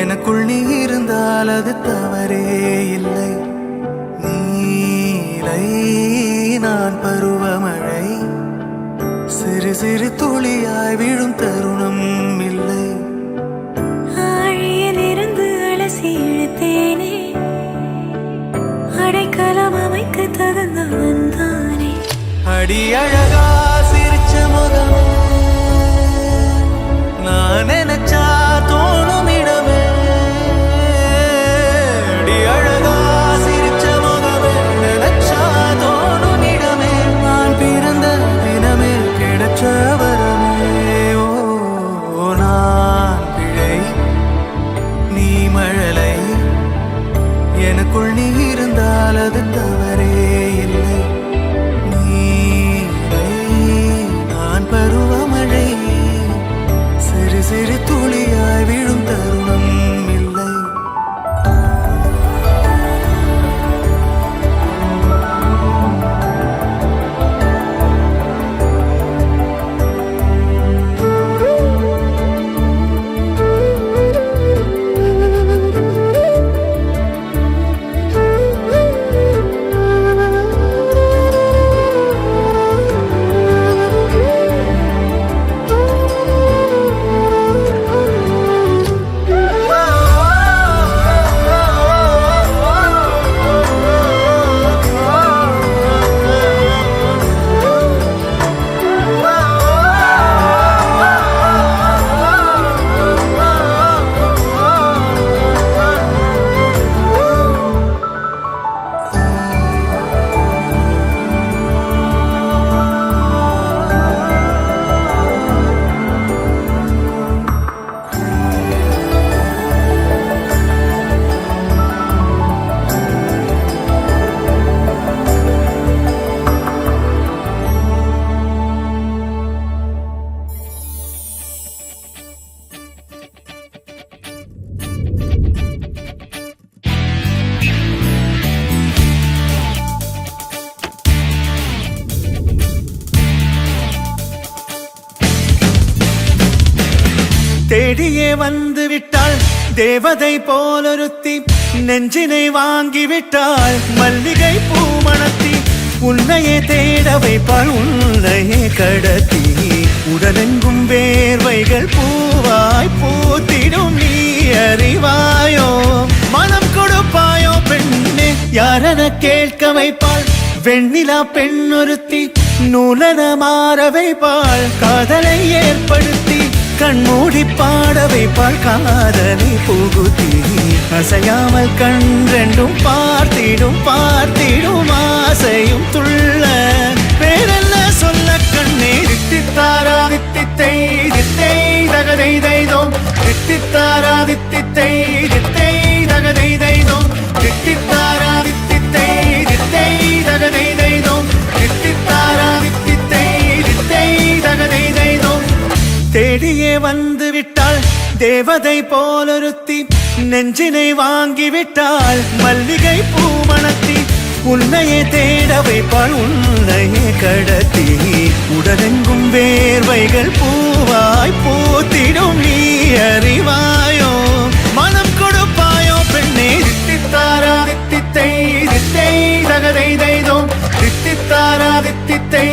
எனக்குள் நீ இருந்தால் அது தவறே இல்லை. நீலை நான் பருவமழை, சிறு சிறு துளியாய் விழும் தருணம் இல்லை. ஆழியில் இருந்து அலசி இழுத்தேனே, அடைக்கலம் அமைக்க தகுந்தவன் தானே. அடி அழகா சிரிச்ச முகமே, நான் நினைச்சா தோணும் இடமே. அடி அழகா சிரிச்ச முகமே, நினைச்சா தோணும் இடமே. நான் பிறந்த தினமே கிடைச்ச வரமே. ஓ நான் பிழை, நீ மழலை, எனக்குள் நீ இருந்தால் அது தவறே இல்லை. நீலை நான் பருவமழை, சிறு சிறு துளியாய் விழும் தருணம் இல்லை. தேடியே வந்து விட்டாள் தேவதை போலொருத்தி, நெஞ்சினை வாங்கி விட்டாள் மல்லிகை பூமணத்தி. உன்னையே தேட வைப்பாள் உன்னையே கடத்தி, உடலெங்கும் வேர்வைகள் பூவாய் பூத்திடும். நீ அறிவாயோ, மனம் கொடுப்பாயோ பெண்ணே, யாரென கேட்க வைப்பாள் வெண்ணிலா பெண்ணொருத்தி. நூலன மாற வைப்பாள் காதலை ஏற்படுத்தி, கண்மூடி பாட வைப்பாள் காதலை புகுத்தி. அசையாமல் கண் ரெண்டும் பார்த்திடும் பார்த்திடும் ஆசையும் துள்ள. பேரென்ன சொல்ல கண்ணே, தித்தித்தாரா தித்தித்தை தித்தை தகதை தைதோம். தித்தித்தாரா தித்தித்தை தித்தை தகதை தைதோம். தித்தித்தாரா தித்தித்தை தித்தை தகதை தைதோம். தித்தித்தாரா தித்தித்தை தித்தை தகதை தைதோம். தேடியே வந்து விட்டாள் தேவதை போலொருத்தி, நெஞ்சினை வாங்கி விட்டாள் மல்லிகை பூமணத்தி. உன்னையே தேட வைப்பாள் உன்னையே கடத்தி, உடலெங்கும் வேர்வைகள் பூவாய் பூத்திடும். நீ அறிவாயோ, மனம் கொடுப்பாயோ பெண்ணே. தித்தித்தாரா தித்தித்தை தித்தை தகதை தைதோம். தித்தித்தாரா தித்தித்தை